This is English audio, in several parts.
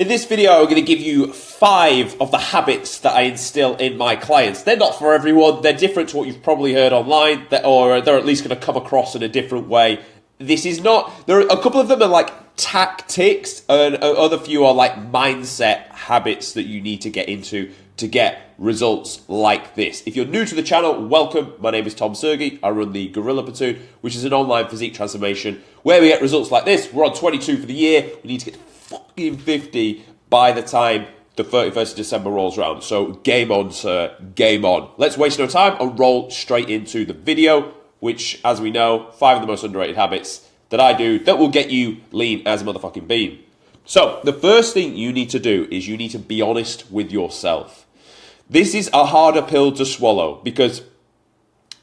In this video, I'm going to give you 5 of the habits that I instill in my clients. They're not for everyone. They're different to what you've probably heard online, or they're at least going to come across in a different way. This is not... There are a couple of them are like tactics, and other few are like mindset habits that you need to get into to get results like this. If you're new to the channel, welcome. My name is Tom Sergey. I run the Gorilla Platoon, which is an online physique transformation where we get results like this. We're on 22 for the year. We need to get fucking 50 by the time the 31st of December rolls around. So game on, sir. Game on. Let's waste no time and roll straight into the video, which, as we know, 5 of the most underrated habits that I do that will get you lean as a motherfucking bean. So the first thing you need to do is you need to be honest with yourself. This is a harder pill to swallow because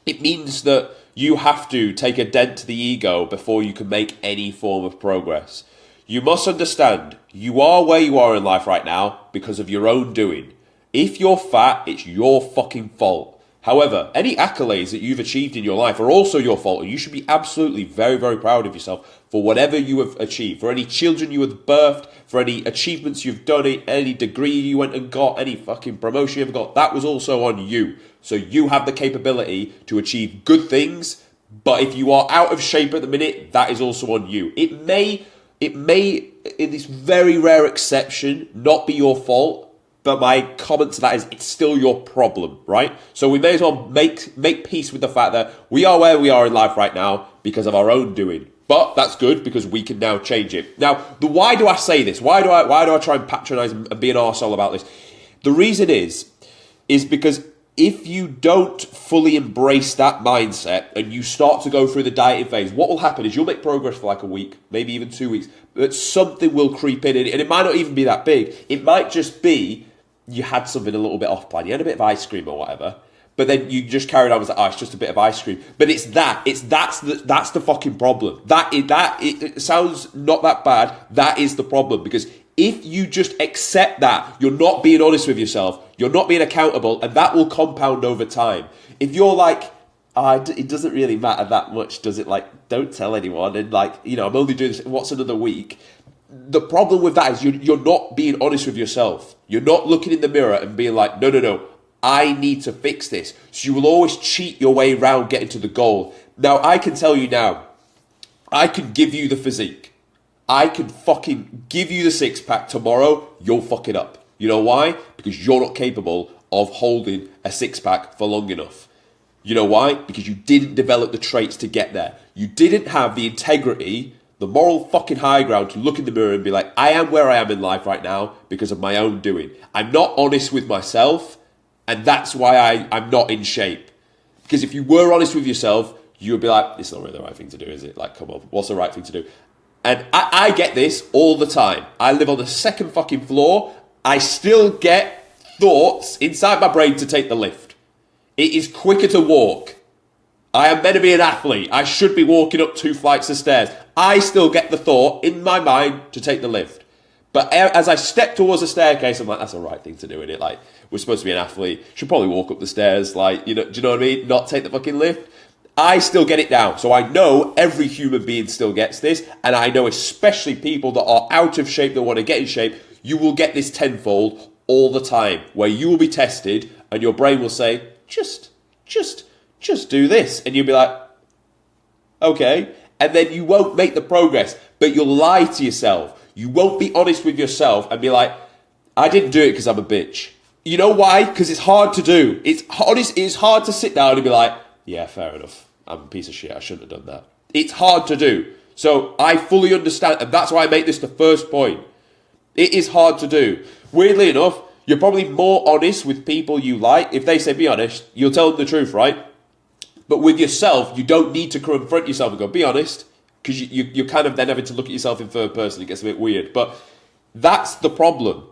it means that you have to take a dent to the ego before you can make any form of progress. You must understand, you are where you are in life right now because of your own doing. If you're fat, it's your fucking fault. However, any accolades that you've achieved in your life are also your fault, and you should be absolutely very, very proud of yourself for whatever you have achieved, for any children you have birthed, for any achievements you've done, any degree you went and got, any fucking promotion you ever got, that was also on you. So you have the capability to achieve good things, but if you are out of shape at the minute, that is also on you. It may, in this very rare exception, not be your fault, but my comment to that is it's still your problem, right? So we may as well make peace with the fact that we are where we are in life right now because of our own doing. But that's good because we can now change it. Now, why do I say this? Why do I try and patronize and be an arsehole about this? The reason is because if you don't fully embrace that mindset and you start to go through the dieting phase, what will happen is you'll make progress for like a week, maybe even 2 weeks, but something will creep in, and it might not even be that big. It might just be you had something a little bit off plan. You had a bit of ice cream or whatever, but then you just carried on with like, oh, it's just a bit of ice cream. But that's the fucking problem. It sounds not that bad. That is the problem, because if you just accept that, you're not being honest with yourself, you're not being accountable, and that will compound over time. If you're like, it doesn't really matter that much, does it? Like, don't tell anyone, and like, I'm only doing this, what's another week? The problem with that is you're not being honest with yourself. You're not looking in the mirror and being like, no, I need to fix this. So you will always cheat your way around getting to the goal. Now, I can tell you now, I can give you the physique. I can fucking give you the six-pack tomorrow, you'll fuck it up. You know why? Because you're not capable of holding a six-pack for long enough. You know why? Because you didn't develop the traits to get there. You didn't have the integrity, the moral fucking high ground to look in the mirror and be like, I am where I am in life right now because of my own doing. I'm not honest with myself, and that's why I'm not in shape. Because if you were honest with yourself, you would be like, it's not really the right thing to do, is it? Like, come on, what's the right thing to do? And I get this all the time. I live on the second fucking floor. I still get thoughts inside my brain to take the lift. It is quicker to walk. I am meant to be an athlete. I should be walking up 2 flights of stairs. I still get the thought in my mind to take the lift. But as I step towards the staircase, I'm like, that's the right thing to do, isn't it? Like, we're supposed to be an athlete. Should probably walk up the stairs, like, do you know what I mean? Not take the fucking lift. I still get it down. So I know every human being still gets this. And I know especially people that are out of shape, that want to get in shape, you will get this tenfold all the time, where you will be tested and your brain will say, just do this. And you'll be like, okay. And then you won't make the progress, but you'll lie to yourself. You won't be honest with yourself and be like, I didn't do it because I'm a bitch. You know why? Because it's hard to do. It's hard to sit down and be like, yeah, fair enough. I'm a piece of shit. I shouldn't have done that. It's hard to do. So I fully understand, and that's why I make this the first point. It is hard to do. Weirdly enough, you're probably more honest with people you like. If they say be honest, you'll tell them the truth, right? But with yourself, you don't need to confront yourself and go, be honest, because you're kind of then having to look at yourself in third person. It gets a bit weird. But that's the problem.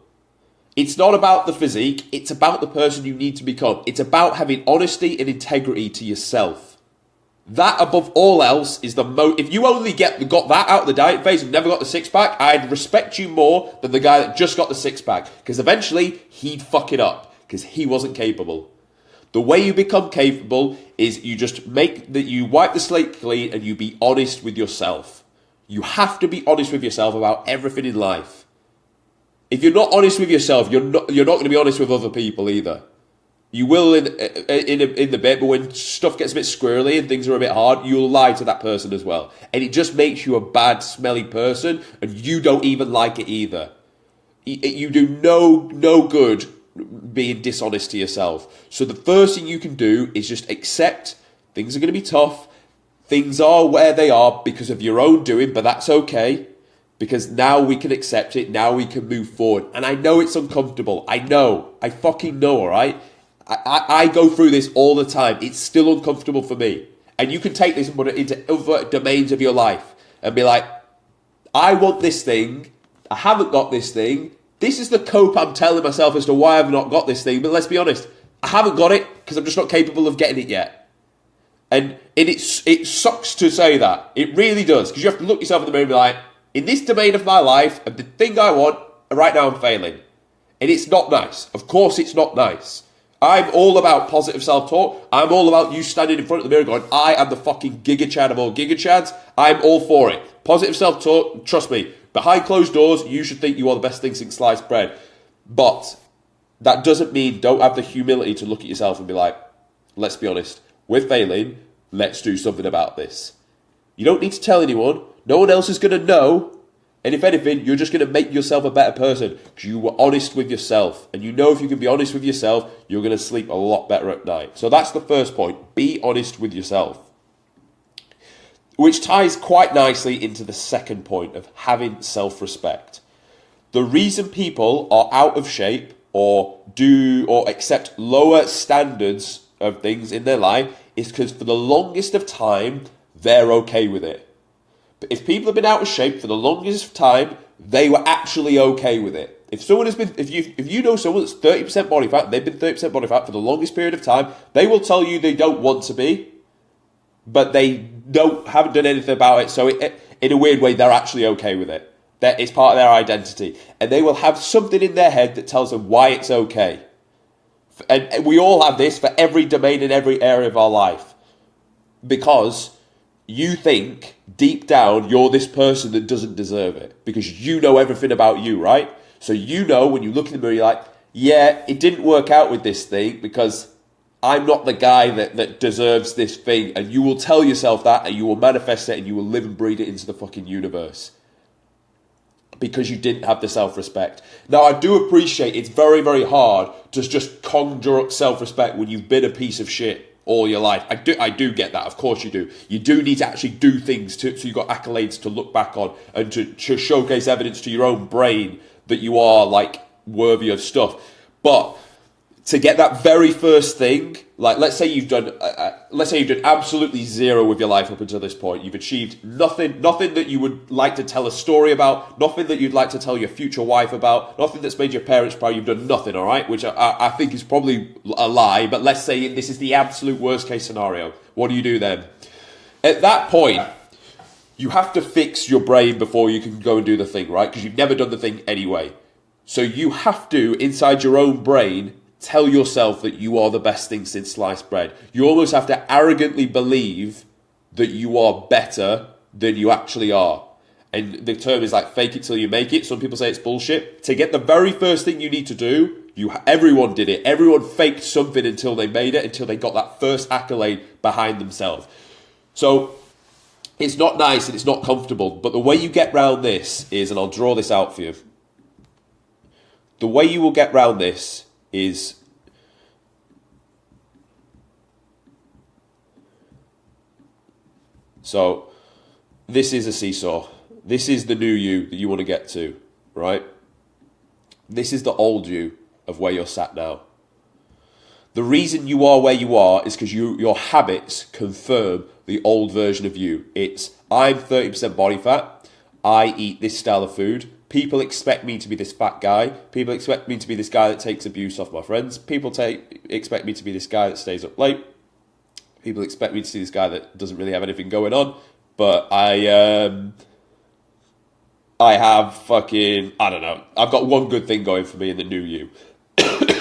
It's not about the physique. It's about the person you need to become. It's about having honesty and integrity to yourself. That, above all else, is the most... If you only got that out of the diet phase and never got the six-pack, I'd respect you more than the guy that just got the six-pack. Because eventually, he'd fuck it up. Because he wasn't capable. The way you become capable is you just you wipe the slate clean and you be honest with yourself. You have to be honest with yourself about everything in life. If you're not honest with yourself, you're not going to be honest with other people either. You will in the bit, but when stuff gets a bit squirrely and things are a bit hard, you'll lie to that person as well. And it just makes you a bad, smelly person, and you don't even like it either. You do no good being dishonest to yourself. So the first thing you can do is just accept things are going to be tough. Things are where they are because of your own doing, but that's okay. Because now we can accept it. Now we can move forward. And I know it's uncomfortable. I know. I fucking know, all right? I go through this all the time. It's still uncomfortable for me. And you can take this and put it into other domains of your life and be like, I want this thing. I haven't got this thing. This is the cope I'm telling myself as to why I've not got this thing. But let's be honest, I haven't got it because I'm just not capable of getting it yet. And it sucks to say that. It really does. Because you have to look yourself in the mirror and be like, in this domain of my life, and the thing I want, right now I'm failing. And it's not nice. Of course it's not nice. I'm all about positive self-talk. I'm all about you standing in front of the mirror going, I am the fucking Giga Chad of all Giga Chads. I'm all for it. Positive self-talk, trust me, behind closed doors, you should think you are the best thing since sliced bread. But that doesn't mean don't have the humility to look at yourself and be like, let's be honest, we're failing. Let's do something about this. You don't need to tell anyone. No one else is going to know. And if anything, you're just going to make yourself a better person because you were honest with yourself. And you know if you can be honest with yourself, you're going to sleep a lot better at night. So that's the first point. Be honest with yourself. Which ties quite nicely into the second point of having self-respect. The reason people are out of shape or accept lower standards of things in their life is because for the longest of time, they're okay with it. But if people have been out of shape for the longest time, they were actually okay with it. If someone has been, if you know someone that's 30% body fat, they've been 30% body fat for the longest period of time, they will tell you they don't want to be, but they haven't done anything about it. So in a weird way, they're actually okay with it. That is part of their identity, and they will have something in their head that tells them why it's okay. And we all have this for every domain in every area of our life, because you think deep down you're this person that doesn't deserve it because you know everything about you, right? So you know when you look in the mirror, you're like, yeah, it didn't work out with this thing because I'm not the guy that deserves this thing. And you will tell yourself that and you will manifest it and you will live and breathe it into the fucking universe because you didn't have the self-respect. Now, I do appreciate it's very, very hard to just conjure up self-respect when you've been a piece of shit all your life. I do get that. Of course you do. You do need to actually do things so you've got accolades to look back on and to showcase evidence to your own brain that you are like worthy of stuff. But to get that very first thing, like let's say you've done absolutely zero with your life up until this point. You've achieved nothing that you would like to tell a story about, nothing that you'd like to tell your future wife about, nothing that's made your parents proud. You've done nothing, all right? Which I think is probably a lie, but let's say this is the absolute worst case scenario. What do you do then? At that point, you have to fix your brain before you can go and do the thing, right? Because you've never done the thing anyway. So you have to, inside your own brain, tell yourself that you are the best thing since sliced bread. You almost have to arrogantly believe that you are better than you actually are. And the term is like fake it till you make it. Some people say it's bullshit. To get the very first thing you need to do, everyone did it. Everyone faked something until they made it, until they got that first accolade behind themselves. So it's not nice and it's not comfortable. But the way you get round this is, and I'll draw this out for you. The way you will get round this is so this is a seesaw. This is the new you that you want to get to, right? This is the old you of where you're sat now. The reason you are where you are is because your habits confirm the old version of you. It's, I'm 30% body fat. I eat this style of food. People expect me to be this fat guy. People expect me to be this guy that takes abuse off my friends. People expect me to be this guy that stays up late. People expect me to be this guy that doesn't really have anything going on. But I have fucking, I don't know. I've got one good thing going for me in the new you.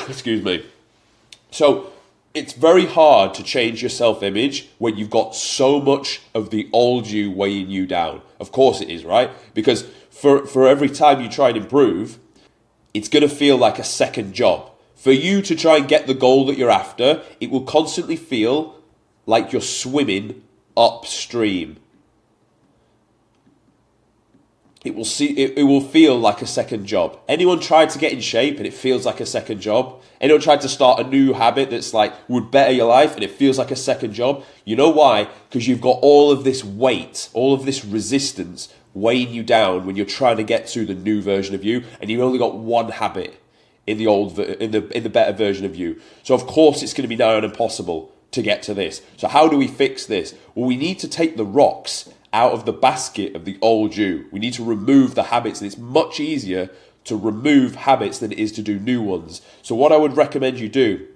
Excuse me. So it's very hard to change your self-image when you've got so much of the old you weighing you down. Of course it is, right? Because for every time you try and improve, it's going to feel like a second job. For you to try and get the goal that you're after, it will constantly feel like you're swimming upstream. It will feel like a second job. Anyone tried to get in shape and it feels like a second job? Anyone tried to start a new habit that's like would better your life and it feels like a second job? You know why? Because you've got all of this weight, all of this resistance weighing you down when you're trying to get to the new version of you, and you've only got one habit in the better version of you. So of course it's going to be now impossible to get to this. So how do we fix this? Well, we need to take the rocks out of the basket of the old you. We need to remove the habits, and it's much easier to remove habits than it is to do new ones. So what I would recommend you do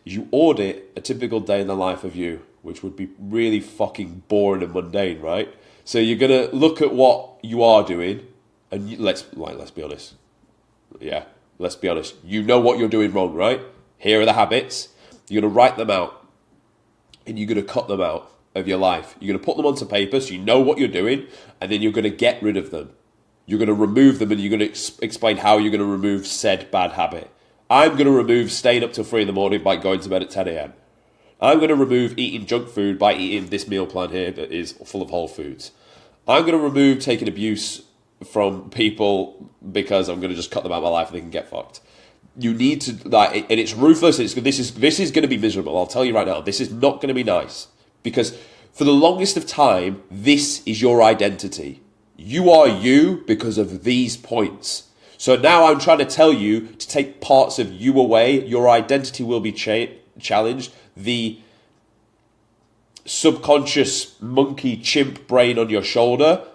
is you audit a typical day in the life of you, which would be really fucking boring and mundane, right? So you're gonna look at what you are doing, and let's be honest. Yeah, let's be honest. You know what you're doing wrong, right? Here are the habits. You're gonna write them out, and you're gonna cut them out of your life. You're gonna put them onto paper so you know what you're doing, and then you're gonna get rid of them. You're gonna remove them, and you're gonna explain how you're gonna remove said bad habit. I'm gonna remove staying up till 3 a.m. by going to bed at 10 a.m. I'm going to remove eating junk food by eating this meal plan here that is full of whole foods. I'm going to remove taking abuse from people because I'm going to just cut them out of my life and they can get fucked. You need to, like, and it's ruthless. This is going to be miserable. I'll tell you right now, this is not going to be nice, because for the longest of time, this is your identity. You are you because of these points. So now I'm trying to tell you to take parts of you away. Your identity will be challenged. The subconscious monkey chimp brain on your shoulder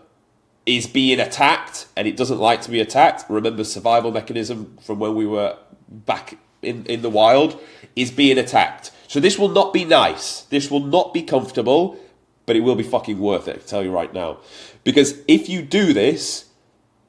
is being attacked, and it doesn't like to be attacked. Remember, survival mechanism from when we were back in the wild is being attacked. So this will not be nice. This will not be comfortable, but it will be fucking worth it, I tell you right now. Because if you do this,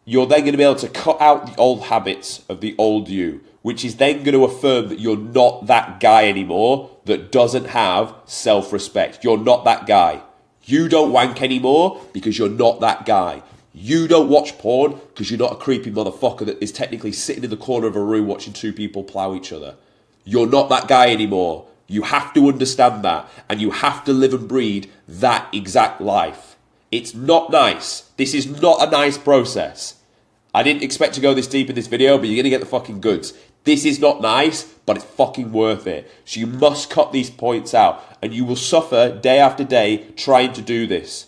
you're then going to be able to cut out the old habits of the old you, which is then going to affirm that you're not that guy anymore that doesn't have self-respect. You're not that guy. You don't wank anymore because you're not that guy. You don't watch porn because you're not a creepy motherfucker that is technically sitting in the corner of a room watching two people plow each other. You're not that guy anymore. You have to understand that, and you have to live and breed that exact life. It's not nice. This is not a nice process. I didn't expect to go this deep in this video, but you're going to get the fucking goods. This is not nice, but it's fucking worth it. So you must cut these points out, and you will suffer day after day trying to do this.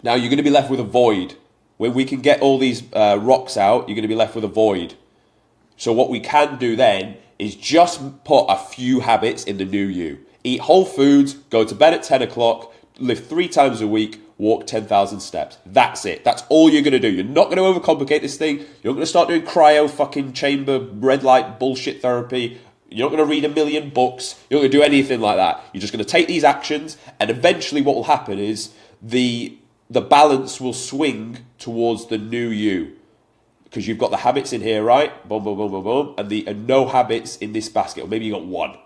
Now you're going to be left with a void. When we can get all these rocks out, you're going to be left with a void. So what we can do then is just put a few habits in the new you. Eat whole foods, go to bed at 10 o'clock, live 3 times a week, walk 10,000 steps. That's it. That's all you're going to do. You're not going to overcomplicate this thing. You're not going to start doing cryo fucking chamber red light bullshit therapy. You're not going to read a million books. You're not going to do anything like that. You're just going to take these actions, and eventually what will happen is the balance will swing towards the new you. Because you've got the habits in here, right? Boom, boom, boom, boom, boom. And no habits in this basket. Or maybe you got one.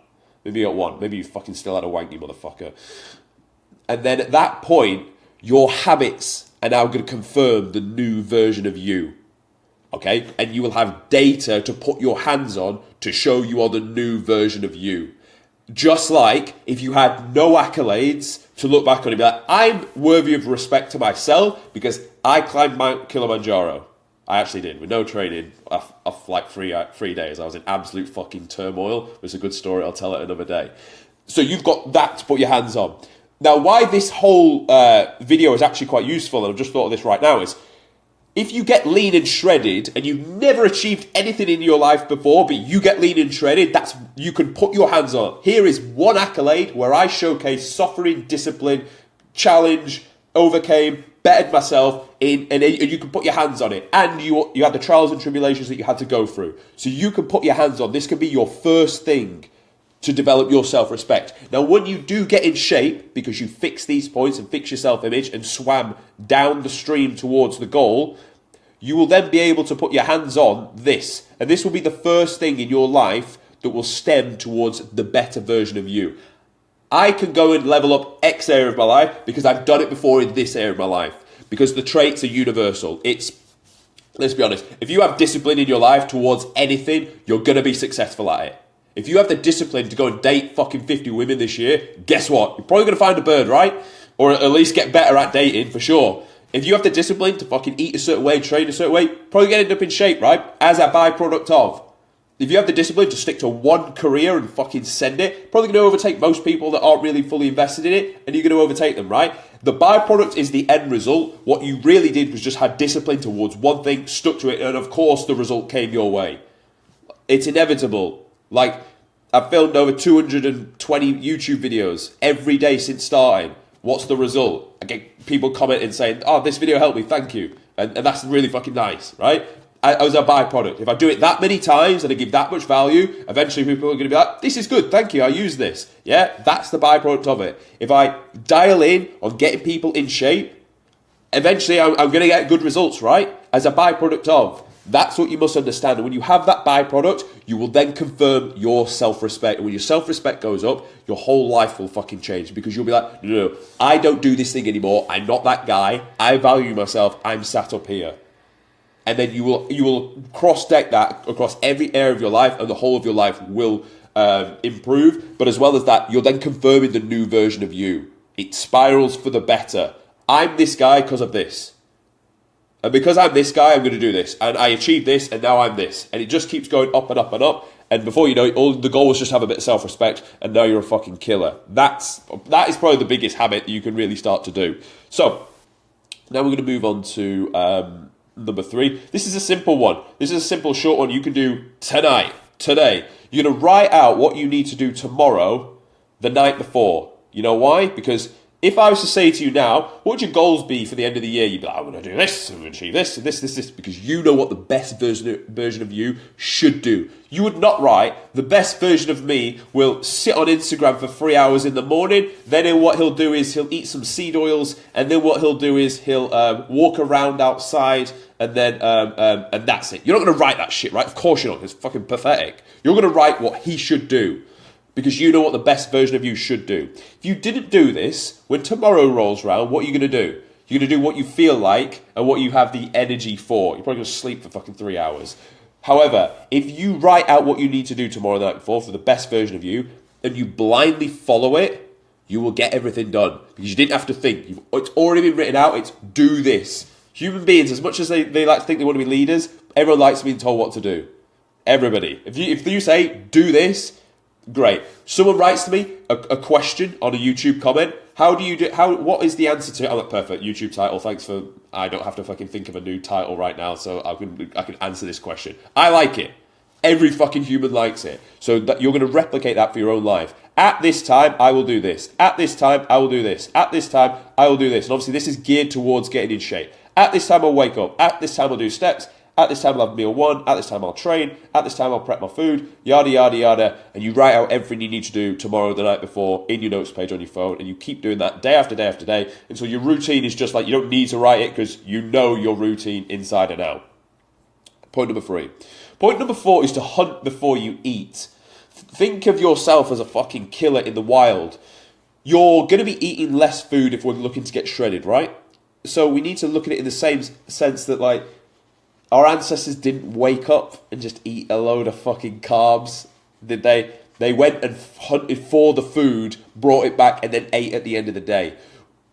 Maybe you got one. Maybe you fucking still had a wank, you motherfucker. And then at that point, your habits are now going to confirm the new version of you. Okay? And you will have data to put your hands on to show you are the new version of you. Just like if you had no accolades to look back on and be like, I'm worthy of respect to myself because I climbed Mount Kilimanjaro. I actually did, with no training, off like 3 days. I was in absolute fucking turmoil. It's a good story, I'll tell it another day. So you've got that to put your hands on. Now, why this whole video is actually quite useful, and I've just thought of this right now, is if you get lean and shredded, and you've never achieved anything in your life before, but you get lean and shredded, you can put your hands on. Here is one accolade where I showcase suffering, discipline, challenge, overcame, bettered myself, and you can put your hands on it. And you had the trials and tribulations that you had to go through. So you can put your hands on. This can be your first thing to develop your self-respect. Now, when you do get in shape, because you fix these points and fix your self-image and swam down the stream towards the goal, you will then be able to put your hands on this. And this will be the first thing in your life that will stem towards the better version of you. I can go and level up X area of my life because I've done it before in this area of my life. Because the traits are universal. It's let's be honest, if you have discipline in your life towards anything, you're going to be successful at it. If you have the discipline to go and date fucking 50 women this year, guess what? You're probably going to find a bird, right? Or at least get better at dating, for sure. If you have the discipline to fucking eat a certain way, train a certain way, probably going to end up in shape, right? As a byproduct of. If you have the discipline to stick to one career and fucking send it, probably going to overtake most people that aren't really fully invested in it, and you're going to overtake them, right? The byproduct is the end result. What you really did was just had discipline towards one thing, stuck to it, and of course the result came your way. It's inevitable. Like, I've filmed over 220 YouTube videos every day since starting. What's the result? I get people commenting saying, oh, this video helped me, thank you. And that's really fucking nice, right? As a byproduct. If I do it that many times and I give that much value, eventually people are going to be like, this is good, thank you, I use this. Yeah, that's the byproduct of it. If I dial in on getting people in shape, eventually I'm going to get good results, right? As a byproduct of. That's what you must understand. And when you have that byproduct, you will then confirm your self-respect. And when your self-respect goes up, your whole life will fucking change. Because you'll be like, no, I don't do this thing anymore. I'm not that guy. I value myself. I'm sat up here. And then you will cross-deck that across every area of your life, and the whole of your life will improve. But as well as that, you're then confirming the new version of you. It spirals for the better. I'm this guy because of this. And because I'm this guy, I'm going to do this. And I achieved this, and now I'm this. And it just keeps going up and up and up. And before you know it, all the goal was just have a bit of self-respect, and now you're a fucking killer. That is probably the biggest habit that you can really start to do. So, now we're going to move on to number 3. This is a simple one. This is a simple, short one you can do tonight, today. You're going to write out what you need to do tomorrow, the night before. You know why? Because if I was to say to you now, what would your goals be for the end of the year? You'd be like, I'm going to do this, I'm going to achieve this, this, because you know what the best version of you should do. You would not write, the best version of me will sit on Instagram for 3 hours in the morning, then what he'll do is he'll eat some seed oils, and then what he'll do is he'll walk around outside, and then and that's it. You're not going to write that shit, right? Of course you're not. It's fucking pathetic. You're going to write what he should do. Because you know what the best version of you should do. If you didn't do this, when tomorrow rolls around, what are you going to do? You're going to do what you feel like and what you have the energy for. You're probably going to sleep for fucking 3 hours. However, if you write out what you need to do tomorrow the night before for the best version of you, and you blindly follow it, you will get everything done. Because you didn't have to think. It's already been written out. It's do this. Human beings, as much as they like to think they want to be leaders, everyone likes being told what to do. Everybody. If you say, do this, great. Someone writes to me a question on a YouTube comment. What is the answer to it? Oh, perfect. YouTube title. Thanks for, I don't have to fucking think of a new title right now, so I can answer this question. I like it. Every fucking human likes it. So that you're going to replicate that for your own life. At this time, I will do this. At this time, I will do this. At this time, I will do this. And obviously this is geared towards getting in shape. At this time, I'll wake up. At this time, I'll do steps. At this time, I'll have meal 1. At this time, I'll train. At this time, I'll prep my food. Yada, yada, yada. And you write out everything you need to do tomorrow, the night before, in your notes page on your phone. And you keep doing that day after day after day. Until your routine is just like, you don't need to write it because you know your routine inside and out. Point number 3. Point number 4 is to hunt before you eat. Think of yourself as a fucking killer in the wild. You're going to be eating less food if we're looking to get shredded, right? So we need to look at it in the same sense that, like, our ancestors didn't wake up and just eat a load of fucking carbs, did they? They went and hunted for the food, brought it back, and then ate at the end of the day.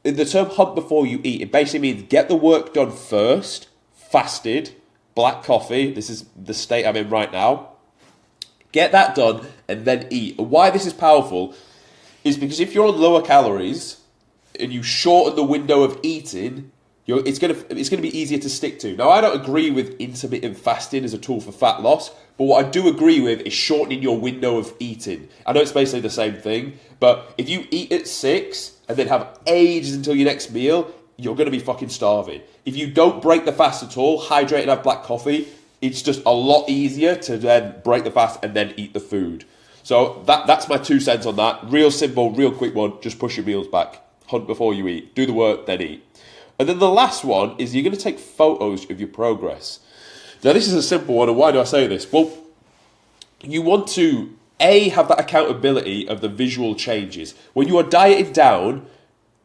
In the term hunt before you eat, it basically means get the work done first, fasted, black coffee, this is the state I'm in right now. Get that done, and then eat. And why this is powerful is because if you're on lower calories, and you shorten the window of eating, it's going to be easier to stick to. Now, I don't agree with intermittent fasting as a tool for fat loss, but what I do agree with is shortening your window of eating. I know it's basically the same thing, but if you eat at 6 and then have ages until your next meal, you're going to be fucking starving. If you don't break the fast at all, hydrate and have black coffee, it's just a lot easier to then break the fast and then eat the food. So that's my 2 cents on that. Real simple, real quick one. Just push your meals back. Hunt before you eat. Do the work, then eat. And then the last one is you're going to take photos of your progress. Now, this is a simple one, and why do I say this? Well, you want to, A, have that accountability of the visual changes. When you are dieting down,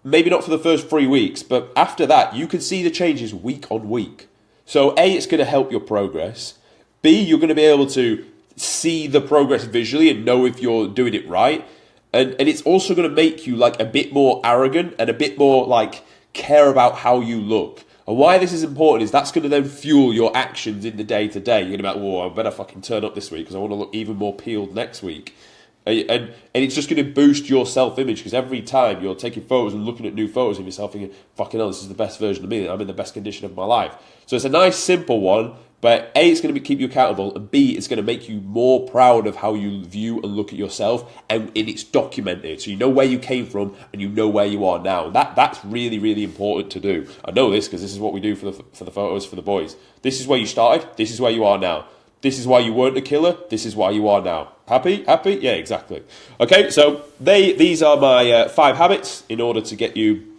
maybe not for the first 3 weeks, but after that, you can see the changes week on week. So A, it's going to help your progress. B, you're going to be able to see the progress visually and know if you're doing it right. And it's also going to make you like a bit more arrogant and a bit more like care about how you look. And why this is important is that's going to then fuel your actions in the day to day. You're going to be like, whoa, I better fucking turn up this week because I want to look even more peeled next week. And it's just going to boost your self-image because every time you're taking photos and looking at new photos of yourself thinking, fucking hell, this is the best version of me. I'm in the best condition of my life. So it's a nice, simple one. But A, it's going to keep you accountable, and B, it's going to make you more proud of how you view and look at yourself, and it's documented. So you know where you came from, and you know where you are now. That's really, really important to do. I know this because this is what we do for the photos for the boys. This is where you started. This is where you are now. This is why you weren't a killer. This is why you are now. Happy? Happy? Yeah, exactly. Okay, so these are my 5 habits in order to get you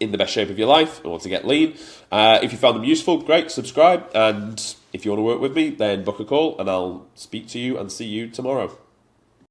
in the best shape of your life or to get lean. If you found them useful, great, subscribe. And if you want to work with me, then book a call and I'll speak to you and see you tomorrow.